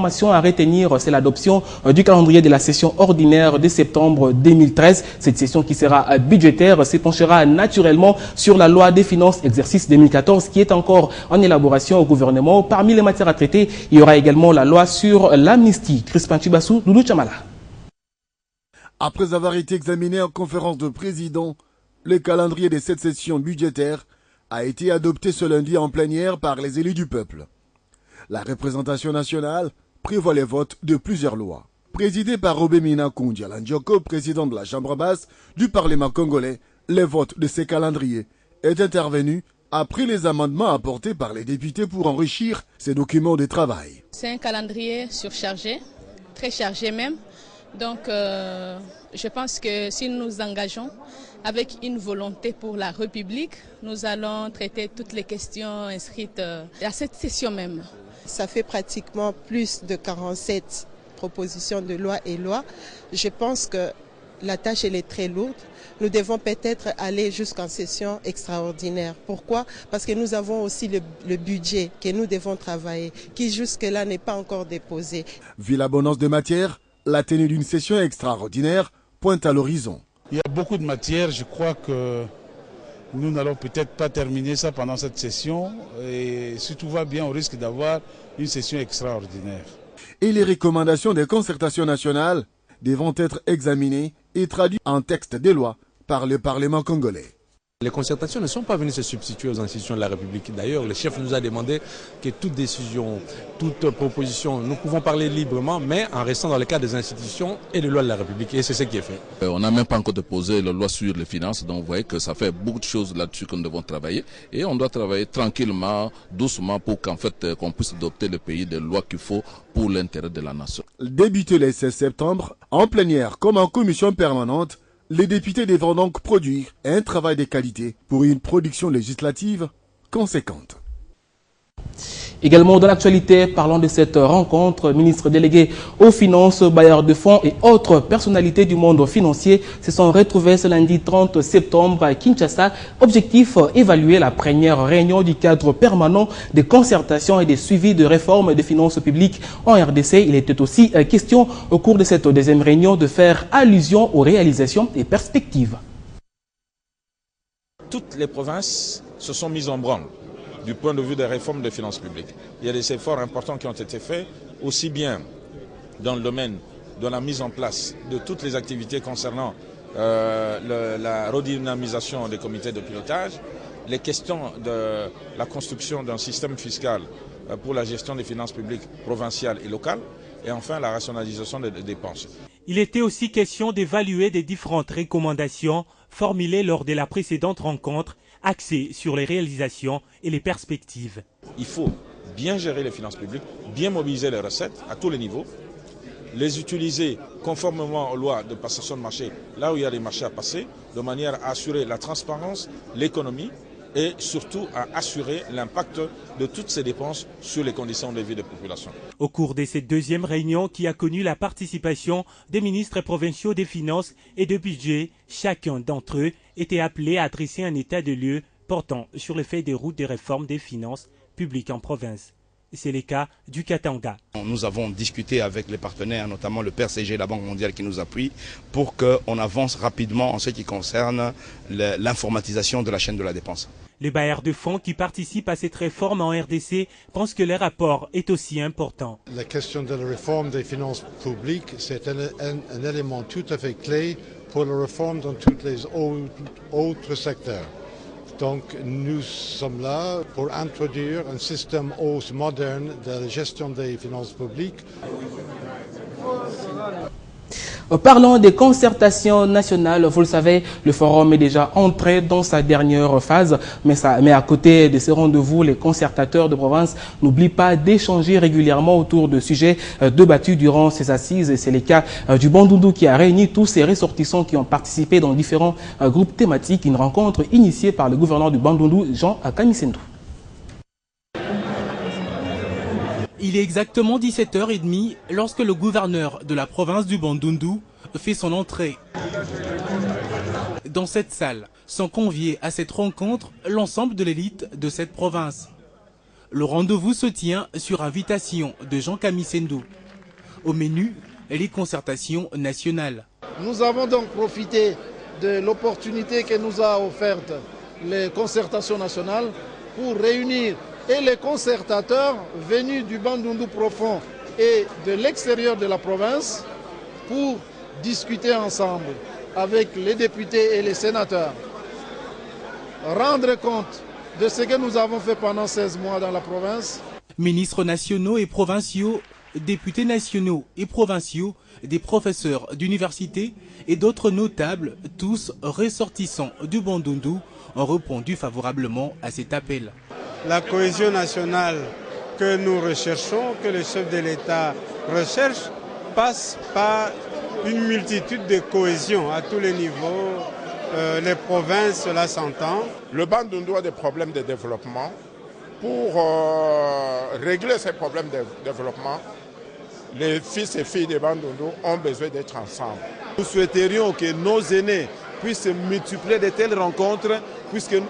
Information à retenir, c'est l'adoption du calendrier de la session ordinaire de septembre 2013. Cette session qui sera budgétaire s'épanchera naturellement sur la loi des finances exercice 2014 qui est encore en élaboration au gouvernement. Parmi les matières à traiter, il y aura également la loi sur l'amnistie. Crispin Chibassou, Doudou Chamala. Après avoir été examiné en conférence de présidents, le calendrier de cette session budgétaire a été adopté ce lundi en plénière par les élus du peuple. La représentation nationale prévoit les votes de plusieurs lois. Présidé par Robemina Koundiala Ndioko, président de la Chambre basse du Parlement congolais, le vote de ces calendriers est intervenu après les amendements apportés par les députés pour enrichir ces documents de travail. C'est un calendrier surchargé, très chargé même. Donc je pense que si nous nous engageons avec une volonté pour la République, nous allons traiter toutes les questions inscrites à cette session même. Ça fait pratiquement plus de 47 propositions de loi et lois. Je pense que la tâche elle est très lourde. Nous devons peut-être aller jusqu'en session extraordinaire. Pourquoi? Parce que nous avons aussi le budget que nous devons travailler, qui jusque-là n'est pas encore déposé. Vu l'abondance de matière, la tenue d'une session extraordinaire pointe à l'horizon. Il y a beaucoup de matière, je crois que nous n'allons peut-être pas terminer ça pendant cette session et si tout va bien, on risque d'avoir une session extraordinaire. Et les recommandations des concertations nationales devront être examinées et traduites en texte de loi par le Parlement congolais. Les concertations ne sont pas venues se substituer aux institutions de la République. D'ailleurs, le chef nous a demandé que toute décision, toute proposition, nous pouvons parler librement, mais en restant dans le cadre des institutions et des lois de la République. Et c'est ce qui est fait. On n'a même pas encore déposé la loi sur les finances, donc vous voyez que ça fait beaucoup de choses là-dessus que nous devons travailler. Et on doit travailler tranquillement, doucement, pour qu'en fait, qu'on puisse adopter le pays des lois qu'il faut pour l'intérêt de la nation. Débuté le 16 septembre, en plénière comme en commission permanente, les députés devront donc produire un travail de qualité pour une production législative conséquente. Également dans l'actualité, parlant de cette rencontre, ministre délégué aux finances, bailleurs de fonds et autres personnalités du monde financier se sont retrouvés ce lundi 30 septembre à Kinshasa. Objectif, évaluer la première réunion du cadre permanent de concertation et de suivi de réforme des finances publiques en RDC. Il était aussi question au cours de cette deuxième réunion de faire allusion aux réalisations et perspectives. Toutes les provinces se sont mises en branle du point de vue des réformes des finances publiques. Il y a des efforts importants qui ont été faits, aussi bien dans le domaine de la mise en place de toutes les activités concernant la redynamisation des comités de pilotage, les questions de la construction d'un système fiscal pour la gestion des finances publiques provinciales et locales, et enfin la rationalisation des dépenses. Il était aussi question d'évaluer des différentes recommandations formulées lors de la précédente rencontre, axées sur les réalisations et les perspectives. Il faut bien gérer les finances publiques, bien mobiliser les recettes à tous les niveaux, les utiliser conformément aux lois de passation de marché, là où il y a des marchés à passer, de manière à assurer la transparence, l'économie et surtout à assurer l'impact de toutes ces dépenses sur les conditions de vie des populations. Au cours de cette deuxième réunion qui a connu la participation des ministres provinciaux des finances et de budget, chacun d'entre eux était appelé à adresser un état de lieu portant sur le fait des routes de réforme des finances publiques en province. C'est le cas du Katanga. Nous avons discuté avec les partenaires, notamment le PRCG, la Banque mondiale qui nous appuie, pour qu'on avance rapidement en ce qui concerne l'informatisation de la chaîne de la dépense. Les bailleurs de fonds qui participent à cette réforme en RDC pensent que leur rapport est aussi important. La question de la réforme des finances publiques, c'est un élément tout à fait clé pour la réforme dans tous les autres secteurs. Donc nous sommes là pour introduire un système hausse moderne de la gestion des finances publiques. Parlant des concertations nationales, vous le savez, le forum est déjà entré dans sa dernière phase, mais à côté de ces rendez-vous, les concertateurs de province n'oublient pas d'échanger régulièrement autour de sujets débattus durant ces assises. C'est le cas du Bandundu qui a réuni tous ces ressortissants qui ont participé dans différents groupes thématiques. Une rencontre initiée par le gouverneur du Bandundu, Jean Akamisendou. Il est exactement 17h30 lorsque le gouverneur de la province du Bandundu fait son entrée. Dans cette salle sont conviés à cette rencontre l'ensemble de l'élite de cette province. Le rendez-vous se tient sur invitation de Jean Kamisendou. Au menu, les concertations nationales. Nous avons donc profité de l'opportunité que nous a offerte les concertations nationales pour réunir et les concertateurs venus du Bandundu profond et de l'extérieur de la province pour discuter ensemble avec les députés et les sénateurs. Rendre compte de ce que nous avons fait pendant 16 mois dans la province. Ministres nationaux et provinciaux, députés nationaux et provinciaux, des professeurs d'université et d'autres notables, tous ressortissants du Bandundu, ont répondu favorablement à cet appel. La cohésion nationale que nous recherchons, que le chef de l'État recherche, passe par une multitude de cohésions à tous les niveaux. Les provinces, cela s'entend. Le Bandundu a des problèmes de développement. Pour régler ces problèmes de développement, les fils et filles des Bandundu ont besoin d'être ensemble. Nous souhaiterions que nos aînés puissent multiplier de telles rencontres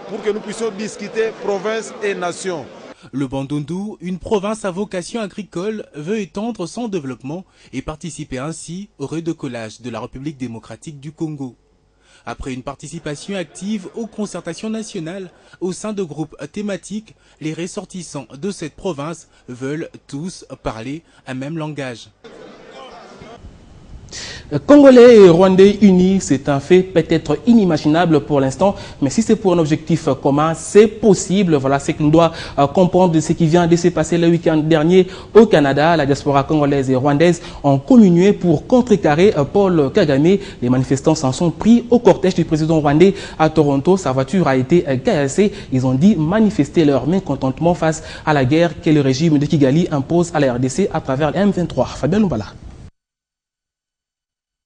pour que nous puissions discuter province et nation. Le Bandundu, une province à vocation agricole, veut étendre son développement et participer ainsi au redécollage de la République démocratique du Congo. Après une participation active aux concertations nationales au sein de groupes thématiques, les ressortissants de cette province veulent tous parler un même langage. Congolais et Rwandais unis, c'est un fait peut-être inimaginable pour l'instant, mais si c'est pour un objectif commun, c'est possible. Voilà ce qu'on doit comprendre de ce qui vient de se passer le week-end dernier au Canada. La diaspora congolaise et rwandaise ont communié pour contrecarrer Paul Kagame. Les manifestants s'en sont pris au cortège du président rwandais à Toronto. Sa voiture a été caillassée. Ils ont dit manifester leur mécontentement face à la guerre que le régime de Kigali impose à la RDC à travers le M23. Fabien Lumbala.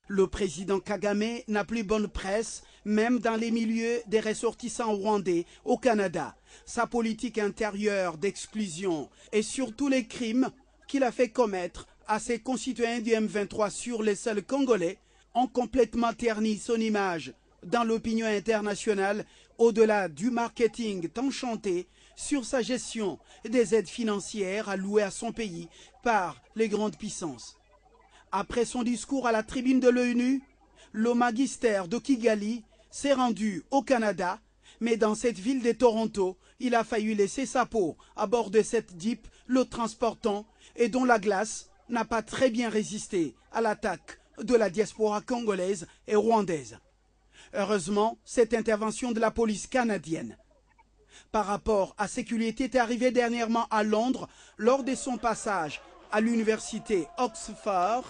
Le président Kagame n'a plus bonne presse, même dans les milieux des ressortissants rwandais au Canada. Sa politique intérieure d'exclusion et surtout les crimes qu'il a fait commettre à ses concitoyens du M23 sur les sols congolais ont complètement terni son image dans l'opinion internationale au-delà du marketing tant chanté sur sa gestion des aides financières allouées à son pays par les grandes puissances. Après son discours à la tribune de l'ONU, le magistère de Kigali s'est rendu au Canada, mais dans cette ville de Toronto, il a failli laisser sa peau à bord de cette Jeep le transportant et dont la glace n'a pas très bien résisté à l'attaque de la diaspora congolaise et rwandaise. Heureusement, cette intervention de la police canadienne par rapport à ce qui lui était arrivé dernièrement à Londres lors de son passage à l'université Oxford,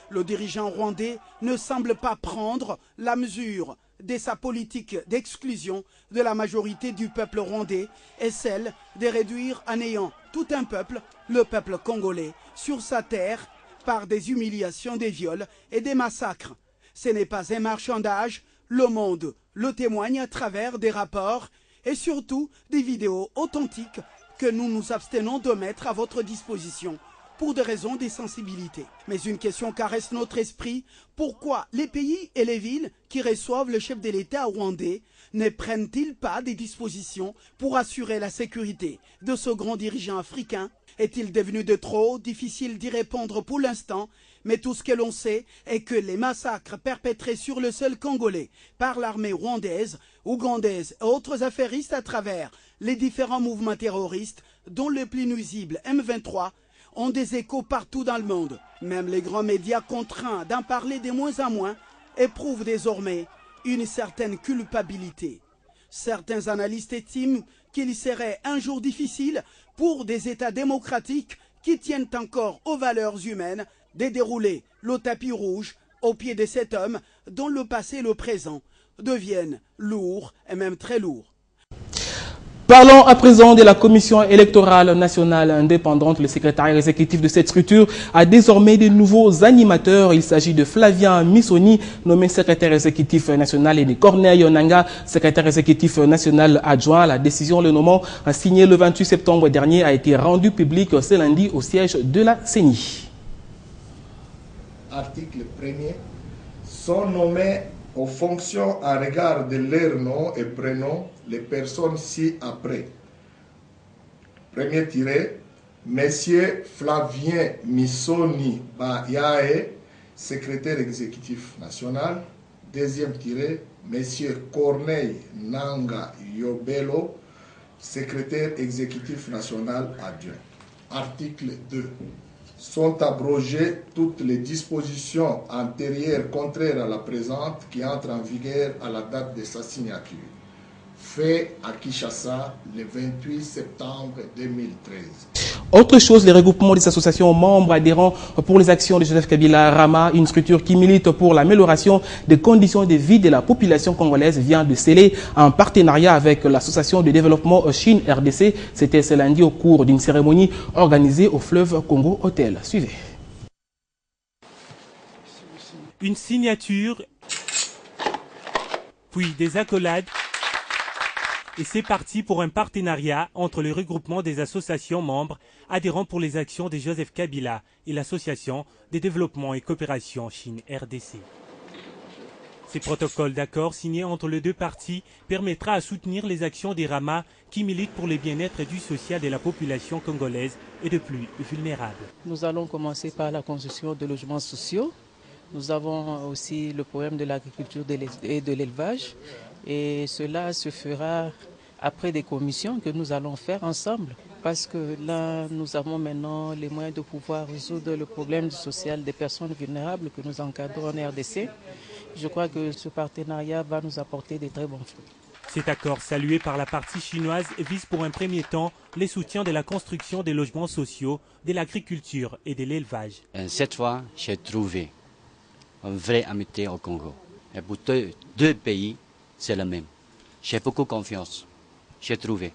le dirigeant rwandais ne semble pas prendre la mesure de sa politique d'exclusion de la majorité du peuple rwandais et celle de réduire à néant tout un peuple, le peuple congolais, sur sa terre par des humiliations, des viols et des massacres. Ce n'est pas un marchandage, le monde le témoigne à travers des rapports et surtout des vidéos authentiques que nous nous abstenons de mettre à votre disposition pour des raisons de sensibilité. Mais une question caresse notre esprit, pourquoi les pays et les villes qui reçoivent le chef de l'État rwandais ne prennent-ils pas des dispositions pour assurer la sécurité de ce grand dirigeant africain? Est-il devenu de trop difficile d'y répondre pour l'instant? Mais tout ce que l'on sait est que les massacres perpétrés sur le sol congolais par l'armée rwandaise, ougandaise et autres affairistes à travers les différents mouvements terroristes, dont le plus nuisible M23, ont des échos partout dans le monde. Même les grands médias contraints d'en parler de moins en moins éprouvent désormais une certaine culpabilité. Certains analystes estiment qu'il serait un jour difficile pour des États démocratiques qui tiennent encore aux valeurs humaines de dérouler le tapis rouge au pied de cet homme dont le passé et le présent deviennent lourds et même très lourds. Parlons à présent de la Commission électorale nationale indépendante. Le secrétaire exécutif de cette structure a désormais de nouveaux animateurs. Il s'agit de Flavien Missoni, nommé secrétaire exécutif national, et de Corneille Onanga, secrétaire exécutif national adjoint. La décision le nommant, signée le 28 septembre dernier, a été rendue publique ce lundi au siège de la CENI. Article 1er, sont nommés aux fonctions en regard de leur nom et prénom les personnes ci-après. Premier tiré, Monsieur Flavien Missoni Bayae, secrétaire exécutif national. Deuxième tiré, Monsieur Corneille Nanga Yobelo, secrétaire exécutif national adjoint. Article 2. Sont abrogées toutes les dispositions antérieures contraires à la présente qui entrent en vigueur à la date de sa signature. Fait à Kinshasa le 28 septembre 2013. Autre chose, les regroupements des associations membres adhérents pour les actions de Joseph Kabila Rama, une structure qui milite pour l'amélioration des conditions de vie de la population congolaise, vient de sceller un partenariat avec l'association de développement Chine RDC. C'était ce lundi au cours d'une cérémonie organisée au fleuve Congo Hotel. Suivez. Une signature, puis des accolades. Et c'est parti pour un partenariat entre le regroupement des associations membres adhérents pour les actions de Joseph Kabila et l'association de développement et coopération Chine-RDC. Ces protocoles d'accord signés entre les deux parties permettra à soutenir les actions des Rama qui militent pour le bien-être du social de la population congolaise et de plus vulnérable. Nous allons commencer par la construction de logements sociaux. Nous avons aussi le problème de l'agriculture et de l'élevage. Et cela se fera après des commissions que nous allons faire ensemble. Parce que là, nous avons maintenant les moyens de pouvoir résoudre le problème social des personnes vulnérables que nous encadrons en RDC. Je crois que ce partenariat va nous apporter de très bons fruits. Cet accord, salué par la partie chinoise, vise pour un premier temps les soutiens de la construction des logements sociaux, de l'agriculture et de l'élevage. Cette fois, j'ai trouvé une vraie amitié au Congo. Et pour deux pays, c'est le même. J'ai beaucoup confiance. J'ai trouvé.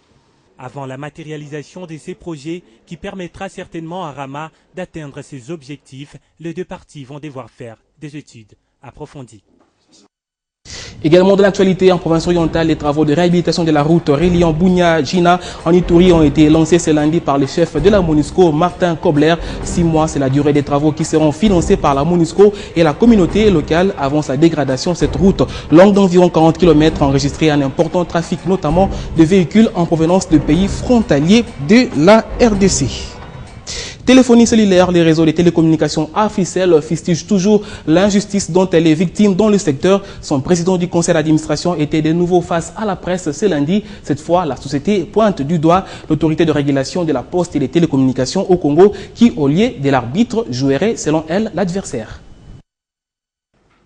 Avant la matérialisation de ces projets qui permettra certainement à Rama d'atteindre ses objectifs, les deux parties vont devoir faire des études approfondies. Également de l'actualité en province orientale, les travaux de réhabilitation de la route reliant Bunia-Jina en Ituri ont été lancés ce lundi par le chef de la MONUSCO, Martin Kobler. 6 mois, c'est la durée des travaux qui seront financés par la MONUSCO et la communauté locale. Avant sa dégradation, cette route longue d'environ 40 km a enregistré un important trafic, notamment de véhicules en provenance de pays frontaliers de la RDC. Téléphonie cellulaire, les réseaux de télécommunications Africell fustigent toujours l'injustice dont elle est victime dans le secteur. Son président du conseil d'administration était de nouveau face à la presse ce lundi. Cette fois, la société pointe du doigt l'autorité de régulation de la poste et des télécommunications au Congo qui, au lieu de l'arbitre, jouerait, selon elle, l'adversaire.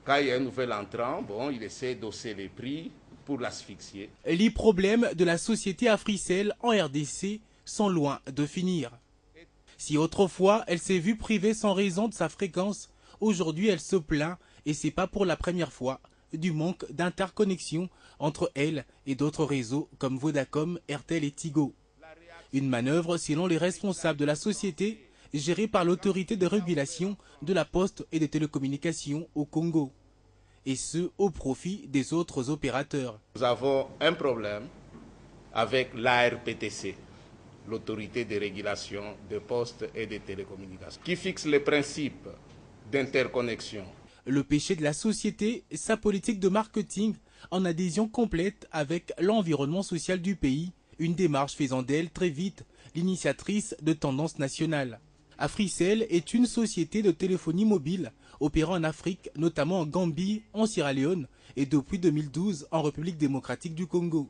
Quand il y a un nouvel entrant, il essaie d'hausser les prix pour l'asphyxier. Les problèmes de la société Africell en RDC sont loin de finir. Si autrefois elle s'est vue privée sans raison de sa fréquence, aujourd'hui elle se plaint, et c'est pas pour la première fois, du manque d'interconnexion entre elle et d'autres réseaux comme Vodacom, Airtel et Tigo. Une manœuvre selon les responsables de la société, gérée par l'autorité de régulation de la poste et des télécommunications au Congo. Et ce, au profit des autres opérateurs. Nous avons un problème avec l'ARPTC, l'autorité de régulation des postes et des télécommunications, qui fixe les principes d'interconnexion. Le péché de la société, sa politique de marketing en adhésion complète avec l'environnement social du pays, une démarche faisant d'elle très vite l'initiatrice de tendances nationales. Africell est une société de téléphonie mobile opérant en Afrique, notamment en Gambie, en Sierra Leone et depuis 2012 en République démocratique du Congo.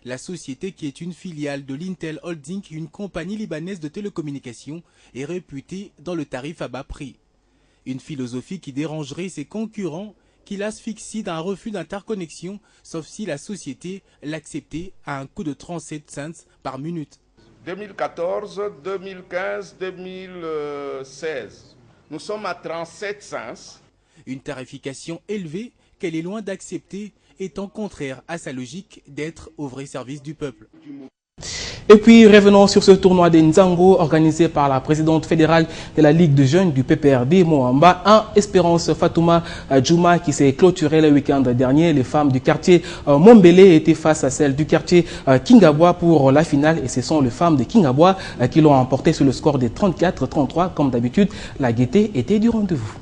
La société, qui est une filiale de l'Intel Holding, une compagnie libanaise de télécommunications, est réputée dans le tarif à bas prix. Une philosophie qui dérangerait ses concurrents, qui l'asphyxie d'un refus d'interconnexion, sauf si la société l'acceptait à un coût de 37 cents par minute. 2014, 2015, 2016, nous sommes à 37 cents. Une tarification élevée qu'elle est loin d'accepter, étant contraire à sa logique d'être au vrai service du peuple. Et puis revenons sur ce tournoi de Nzango organisé par la présidente fédérale de la Ligue de jeunes du PPRD, Moamba, en Espérance Fatouma Djouma, qui s'est clôturé le week-end dernier. Les femmes du quartier Mombele étaient face à celles du quartier Kingabwa pour la finale, et ce sont les femmes de Kingabwa qui l'ont emporté sur le score de 34-33. Comme d'habitude, la gaieté était du rendez-vous.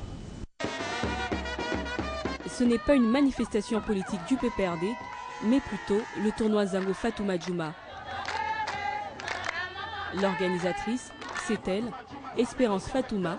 Ce n'est pas une manifestation politique du PPRD, mais plutôt le tournoi Nzango Fatouma Djouma. L'organisatrice, c'est elle, Espérance Fatouma,